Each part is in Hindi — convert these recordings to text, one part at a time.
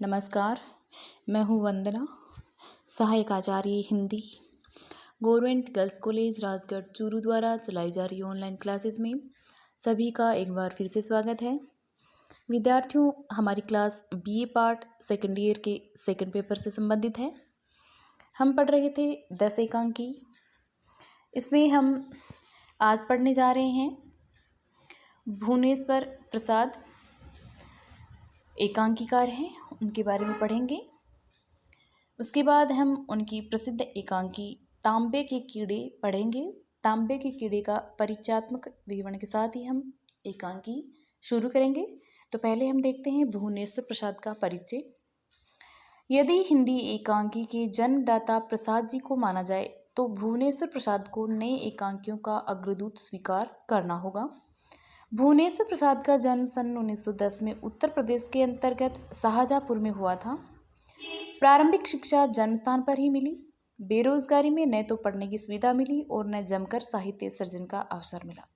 नमस्कार, मैं हूँ वंदना, सहायक आचार्य Hindi, government girls college Rajgarh Churu द्वारा चलाई जा रही ऑनलाइन क्लासेस में सभी का एक बार फिर से स्वागत है। विद्यार्थियों, हमारी class BA part second year के सेकंड पेपर से संबंधित है। हम पढ़ रहे थे 10 एकांकी। इसमें हम आज पढ़ने जा रहे हैं भुवनेश्वर प्रसाद एकांकीकार हैं, उनके बारे में पढ़ेंगे। उसके बाद हम उनकी प्रसिद्ध एकांकी तांबे के कीड़े पढ़ेंगे। तांबे के कीड़े का परिचयात्मक विवरण के साथ ही हम एकांकी शुरू करेंगे। तो पहले हम देखते हैं भुवनेश्वर प्रसाद का परिचय। यदि हिंदी एकांकी के जन्मदाता प्रसाद जी को माना जाए तो भुवनेश्वर प्रसाद को नए एकांकियों का अग्रदूत स्वीकार करना होगा। भुवनेश्वर प्रसाद का जन्म सन 1910 में उत्तर प्रदेश के अंतर्गत शाहजहाँपुर में हुआ था। प्रारंभिक शिक्षा जन्मस्थान पर ही मिली। बेरोजगारी में न तो पढ़ने की सुविधा मिली और न जमकर साहित्य सर्जन का अवसर मिला,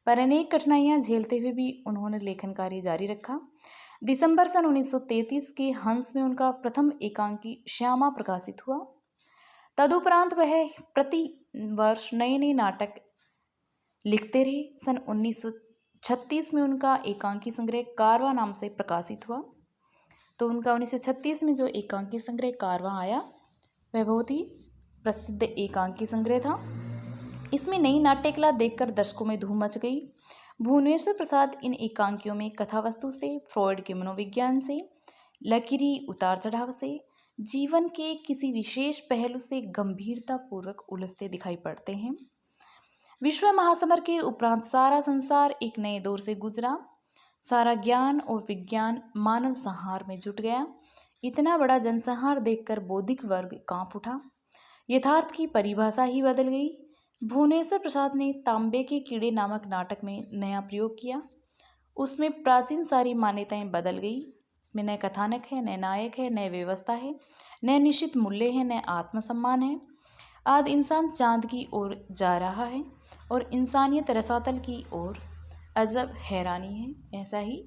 पर अनेक कठिनाइयां झेलते हुए भी उन्होंने लेखन कार्य जारी रखा। दिसंबर सन 1933 के हंस में उनका प्रथम एकांकी श्यामा प्रकाशित हुआ। तदुपरांत वह प्रति वर्ष नए नए नाटक लिखते रहे। सन 1936 में उनका एकांकी संग्रह कारवां नाम से प्रकाशित हुआ। तो उनका 1936 में जो एकांकी संग्रह कारवां आया वह बहुत ही प्रसिद्ध एकांकी संग्रह था। इसमें नई नाट्य कला देखकर दर्शकों में धूम मच गई। भुवनेश्वर प्रसाद इन एकांकियों में कथा वस्तु से, फ्रॉयड के मनोविज्ञान से, लकीरी उतार चढ़ाव से, जीवन के किसी विशेष पहलू से गंभीरतापूर्वक उलझते दिखाई पड़ते हैं। विश्व महासमर के उपरांत सारा संसार एक नए दौर से गुजरा। सारा ज्ञान और विज्ञान मानव संहार में जुट गया। इतना बड़ा जनसंहार देखकर बौद्धिक वर्ग कांप उठा। यथार्थ की परिभाषा ही बदल गई। भुवनेश्वर प्रसाद ने तांबे के कीड़े नामक नाटक में नया प्रयोग किया। उसमें प्राचीन सारी मान्यताएं बदल गई। इसमें न कथानक है, न नायक है, न व्यवस्था है, न निश्चित मूल्य है, न आत्मसम्मान है। आज इंसान चांद की ओर जा रहा है और इंसानियत रसातल की ओर। अजब हैरानी है। ऐसा ही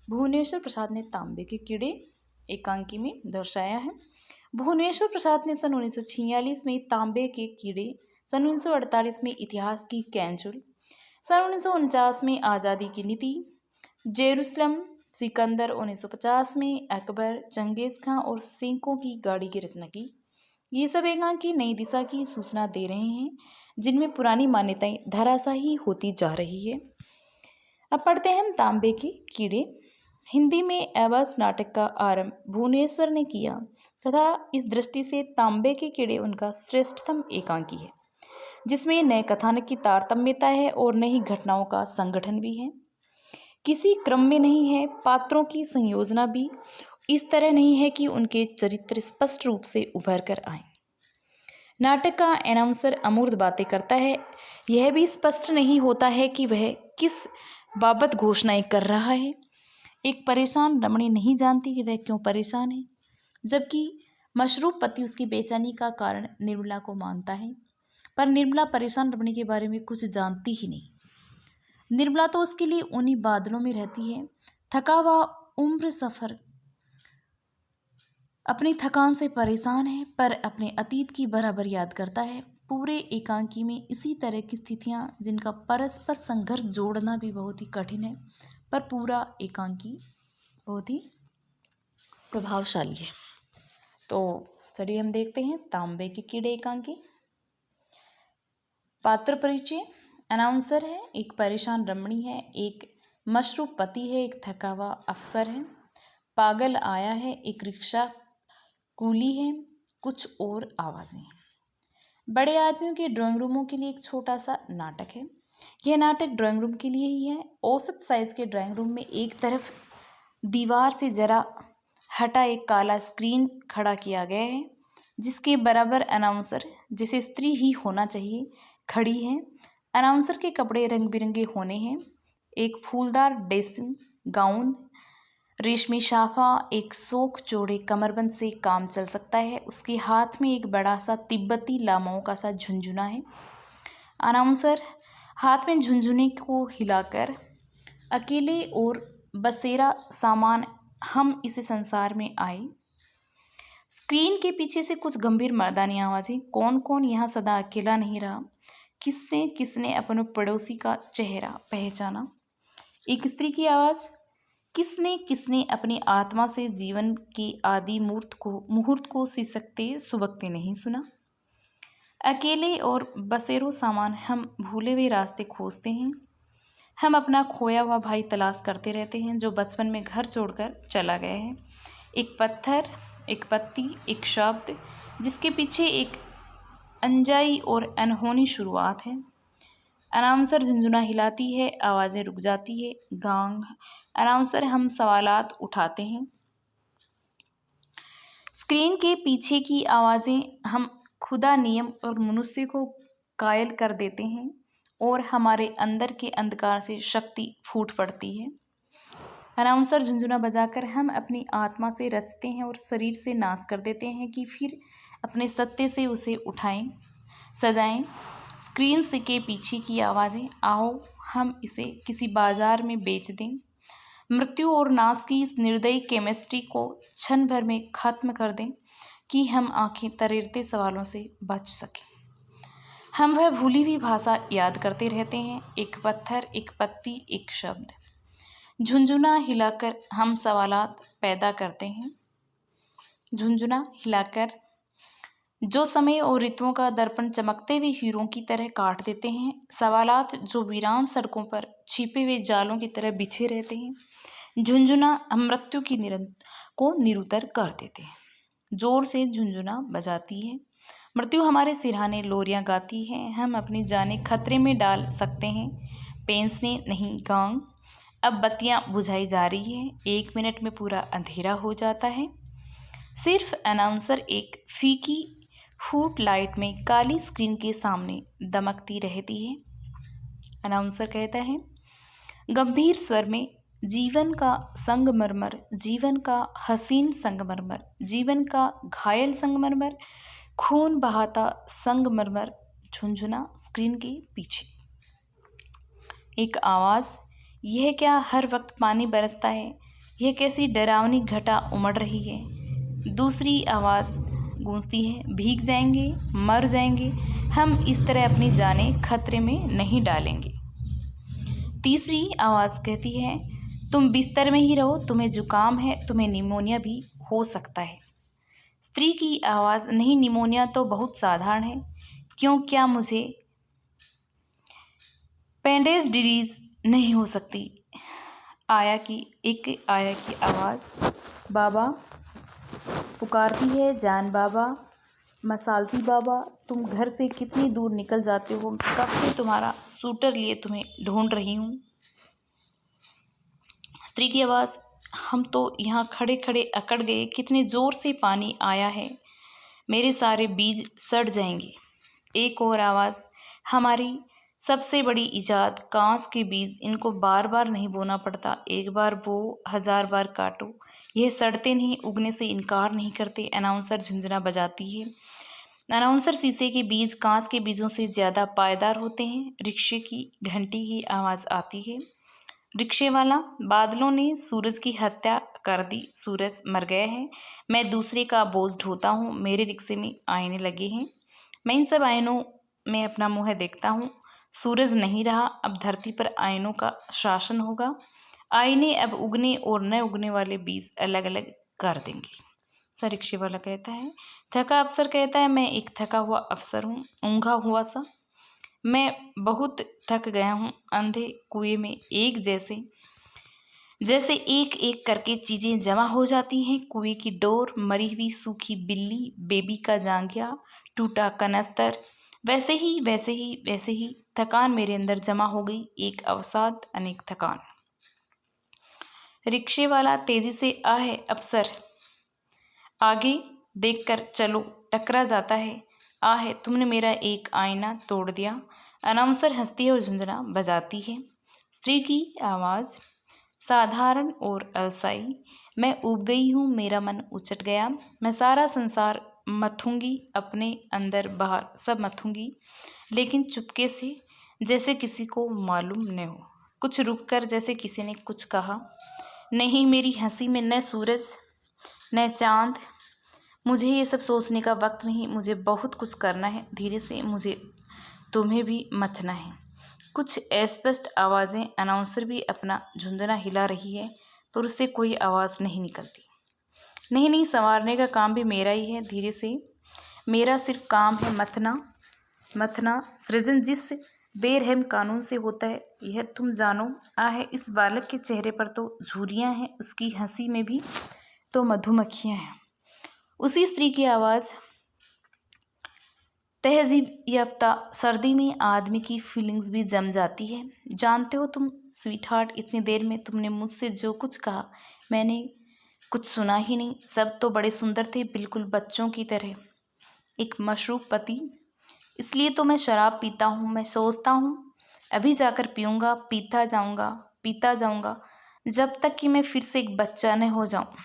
भुवनेश्वर प्रसाद ने तांबे के कीड़े एकांकी में दर्शाया है। भुवनेश्वर प्रसाद ने सन 1946 में तांबे के कीड़े, सन 1948 में इतिहास की कैंचुल, सन 1949 में आज़ादी की नीति, जेरूसलम, सिकंदर, 1950 में अकबर, चंगेज खां और सिंकों की गाड़ी की रचना की। ये सब एकांकी नई दिशा की सूचना दे रहे हैं, जिनमें पुरानी मान्यताएं धराशायी होती जा रही है। अब पढ़ते हैं हम तांबे के कीड़े। हिंदी में एबस नाटक का आरंभ भुवनेश्वर ने किया तथा इस दृष्टि से तांबे के कीड़े उनका श्रेष्ठतम एकांकी है, जिसमें न कथानक की तारतम्यता है और न ही घटनाओं का संगठन भी है। किसी क्रम में नहीं है। पात्रों की संयोजना भी इस तरह नहीं है कि उनके चरित्र स्पष्ट रूप से उभर कर आए। नाटक का अनाउंसर अमूर्त बातें करता है। यह भी स्पष्ट नहीं होता है कि वह किस बाबत घोषणाएं कर रहा है। एक परेशान रमणी नहीं जानती कि वह क्यों परेशान है, जबकि मशरूब पति उसकी बेचैनी का कारण निर्मला को मानता है। पर निर्मला परेशान रमणी के बारे में कुछ जानती ही नहीं। निर्मला तो उसके लिए उन्हीं बादलों में रहती है। थका हुआ उम्र सफर अपनी थकान से परेशान है, पर अपने अतीत की बराबर याद करता है। पूरे एकांकी में इसी तरह की स्थितियां, जिनका परस्पर संघर्ष जोड़ना भी बहुत ही कठिन है, पर पूरा एकांकी बहुत ही प्रभावशाली है। तो चलिए हम देखते हैं तांबे के कीड़े एकांकी। पात्र परिचय। अनाउंसर है, एक परेशान रमणी है, एक मशरूब पति है, एक थका हुआ अफसर है, पागल आया है, एक रिक्शा कूली है, कुछ और आवाज़ें हैं। बड़े आदमियों के ड्राइंग रूमों के लिए एक छोटा सा नाटक है। यह नाटक ड्राइंग रूम के लिए ही है। औसत साइज के ड्राइंग रूम में एक तरफ दीवार से जरा हटा एक काला स्क्रीन खड़ा किया गया है, जिसके बराबर अनाउंसर, जिसे स्त्री ही होना चाहिए, खड़ी है। अनाउंसर के कपड़े रंग बिरंगे होने हैं। एक फूलदार ड्रेसिंग गाउन, रेशमी साफा, एक शोक चौड़े कमरबंद से काम चल सकता है। उसके हाथ में एक बड़ा सा तिब्बती लामाओं का सा झुंझुना है। अनाउंसर हाथ में झुंझुने को हिलाकर अकेले और बसेरा सामान हम इस संसार में आए। स्क्रीन के पीछे से कुछ गंभीर मर्दानी आवाज़ें। कौन कौन यहाँ सदा अकेला नहीं रहा? किसने किसने अपने पड़ोसी का चेहरा पहचाना? एक स्त्री की आवाज़। किसने किसने अपनी आत्मा से जीवन के आदि मुहूर्त को सिसकते सुबकते नहीं सुना? अकेले और बसेरो सामान हम भूले हुए रास्ते खोजते हैं। हम अपना खोया हुआ भाई तलाश करते रहते हैं जो बचपन में घर छोड़कर चला गया है। एक पत्थर, एक पत्ती, एक शब्द जिसके पीछे एक अनजाई और अनहोनी शुरुआत है। अनाउंसर झुंझुना हिलाती है, आवाज़ें रुक जाती है। गांग अनाउंसर, हम सवालात उठाते हैं। स्क्रीन के पीछे की आवाज़ें हम खुदा, नियम और मनुष्य को कायल कर देते हैं और हमारे अंदर के अंधकार से शक्ति फूट पड़ती है। अनाउंसर झुंझुना बजाकर हम अपनी आत्मा से रचते हैं और शरीर से नाश कर देते हैं कि फिर अपने सत्य से उसे उठाएं, सजाएं। स्क्रीन से के पीछे की आवाज़ें, आओ हम इसे किसी बाजार में बेच दें। मृत्यु और नाश की इस निर्दयी केमिस्ट्री को क्षण भर में खत्म कर दें कि हम आंखें तरेरते सवालों से बच सकें। हम वह भूली हुई भाषा याद करते रहते हैं। एक पत्थर, एक पत्ती, एक शब्द। झुंझुना हिलाकर हम सवालात पैदा करते हैं। झुंझुना हिलाकर जो समय और ऋतुओं का दर्पण चमकते हुए हीरों की तरह काट देते हैं। सवालात जो वीरान सड़कों पर छिपे हुए जालों की तरह बिछे रहते हैं। झुंझुना हम मृत्यु की को निरुत्तर कर देते हैं। जोर से झुंझुना बजाती है। मृत्यु हमारे सिरहाने लोरियां गाती है। हम अपनी जाने खतरे में डाल सकते हैं। पेंसने नहीं गांग। अब बत्तियां बुझाई जा रही है। 1 मिनट में पूरा अंधेरा हो जाता है। सिर्फ अनाउंसर एक फीकी फुट लाइट में काली स्क्रीन के सामने दमकती रहती है। अनाउंसर कहता है गंभीर स्वर में, जीवन का संगमरमर, जीवन का हसीन संगमरमर, जीवन का घायल संगमरमर, खून बहाता संगमरमर। झुंझुना स्क्रीन के पीछे। एक आवाज़, यह क्या हर वक्त पानी बरसता है? यह कैसी डरावनी घटा उमड़ रही है? दूसरी आवाज़ गूंजती है, भीग जाएंगे, मर जाएंगे, हम इस तरह अपनी जानें खतरे में नहीं डालेंगे। तीसरी आवाज़ कहती है, तुम बिस्तर में ही रहो, तुम्हें जुकाम है, तुम्हें निमोनिया भी हो सकता है। स्त्री की आवाज़, नहीं, निमोनिया तो बहुत साधारण है। क्यों, क्या मुझे पेंडेज डिजीज नहीं हो सकती? आया की आवाज़, बाबा पुकारती है, जान बाबा, मसालती बाबा, तुम घर से कितनी दूर निकल जाते हो? कब से तुम्हारा सूटर लिए तुम्हें ढूंढ रही हूँ। स्त्री की आवाज़, हम तो यहाँ खड़े खड़े अकड़ गए, कितने ज़ोर से पानी आया है, मेरे सारे बीज सड़ जाएंगे। एक और आवाज़, हमारी सबसे बड़ी इजाद कांच के बीज, इनको बार बार नहीं बोना पड़ता, एक बार बो, 1000 बार काटो, यह सड़ते नहीं, उगने से इनकार नहीं करते। अनाउंसर झुंझुना बजाती है। अनाउंसर, शीशे के बीज कांच के बीजों से ज़्यादा पायदार होते हैं। रिक्शे की घंटी की आवाज़ आती है। रिक्शे वाला, बादलों ने सूरज की हत्या कर दी, सूरज मर गया है, मैं दूसरे का बोझ ढोता हूँ, मेरे रिक्शे में आईने लगे हैं, मैं इन सब आईनों में अपना मुँह देखता हूँ। सूरज नहीं रहा, अब धरती पर आईनों का शासन होगा। आईने अब उगने और न उगने वाले बीज अलग अलग कर देंगे। सा रिक्शे वाला कहता है। थका अफसर कहता है, मैं एक थका हुआ अफसर हूँ, ऊँघा हुआ सा, मैं बहुत थक गया हूँ। अंधे कुएं में एक जैसे एक एक करके चीज़ें जमा हो जाती हैं। कुएं की डोर, मरी हुई सूखी बिल्ली, बेबी का जांघिया, टूटा कनस्तर, वैसे ही थकान मेरे अंदर जमा हो गई, एक अवसाद, अनेक थकान। रिक्शे वाला तेजी से, आहे अफसर, आगे देखकर चलो, टकरा जाता है, आहे तुमने मेरा एक आईना तोड़ दिया। अनाउंसर हंसती है और झुंझुना बजाती है। स्त्री की आवाज़, साधारण और अलसाई, मैं ऊब गई हूँ, मेरा मन उचट गया, मैं सारा संसार मथूंगी, अपने अंदर बाहर सब मथूंगी, लेकिन चुपके से, जैसे किसी को मालूम न हो। कुछ रुक कर, जैसे किसी ने कुछ कहा, नहीं मेरी हंसी में न सूरज न चांद। मुझे ये सब सोचने का वक्त नहीं, मुझे बहुत कुछ करना है धीरे से, मुझे तुम्हें भी मथना है। कुछ अस्पष्ट आवाज़ें। अनाउंसर भी अपना झुंझुना हिला रही है पर उससे कोई आवाज़ नहीं निकलती। नहीं, संवारने का काम भी मेरा ही है धीरे से। मेरा सिर्फ काम है मथना। सृजन जिस बेरहम कानून से होता है यह तुम जानो। आहे इस बालक के चेहरे पर तो झुर्रियाँ हैं, उसकी हंसी में भी तो मधुमक्खियाँ हैं। उसी स्त्री की आवाज़। तहजीब याफ्ता सर्दी में आदमी की फीलिंग्स भी जम जाती है। जानते हो तुम स्वीटहार्ट, इतनी देर में तुमने मुझसे जो कुछ कहा मैंने कुछ सुना ही नहीं। सब तो बड़े सुंदर थे, बिल्कुल बच्चों की तरह। एक मशरूब पति। इसलिए तो मैं शराब पीता हूँ। मैं सोचता हूँ अभी जाकर पीऊँगा, पीता जाऊँगा जब तक कि मैं फिर से एक बच्चा न हो जाऊँ।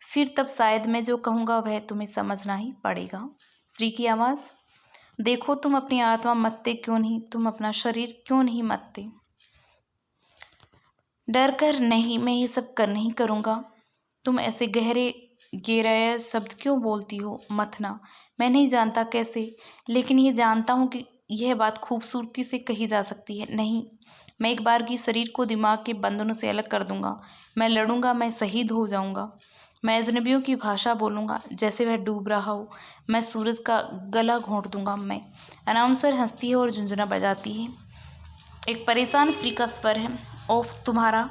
फिर तब शायद मैं जो कहूँगा वह तुम्हें समझना ही पड़ेगा। स्त्री की आवाज़। देखो तुम अपनी आत्मा मतते क्यों नहीं, तुम अपना शरीर क्यों नहीं मतते? डर कर नहीं, मैं ये सब कर नहीं करूँगा। तुम ऐसे गहरे गेराया शब्द क्यों बोलती हो? मथना। मैं नहीं जानता कैसे, लेकिन ये जानता हूँ कि यह बात खूबसूरती से कही जा सकती है। नहीं, मैं एक बार की शरीर को दिमाग के बंधनों से अलग कर दूंगा। मैं लड़ूंगा, मैं शहीद हो जाऊंगा। मैं अजनबियों की भाषा बोलूंगा जैसे वह डूब रहा हो। मैं सूरज का गला घोंट दूंगा। मैं। अनाउंसर हंसती है और झुंझुना बजाती है। एक परेशान स्त्री का स्वर है। ओफ, तुम्हारा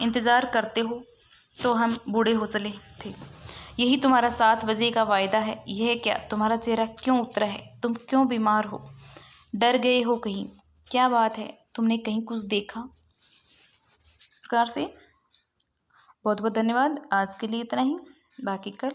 इंतज़ार करते हो तो हम बूढ़े हो चले थे। यही तुम्हारा 7 बजे का वायदा है। यह क्या, तुम्हारा चेहरा क्यों उतरा है? तुम क्यों बीमार हो? डर गए हो कहीं? क्या बात है, तुमने कहीं कुछ देखा? इस प्रकार से बहुत बहुत धन्यवाद। आज के लिए इतना ही, बाकी कल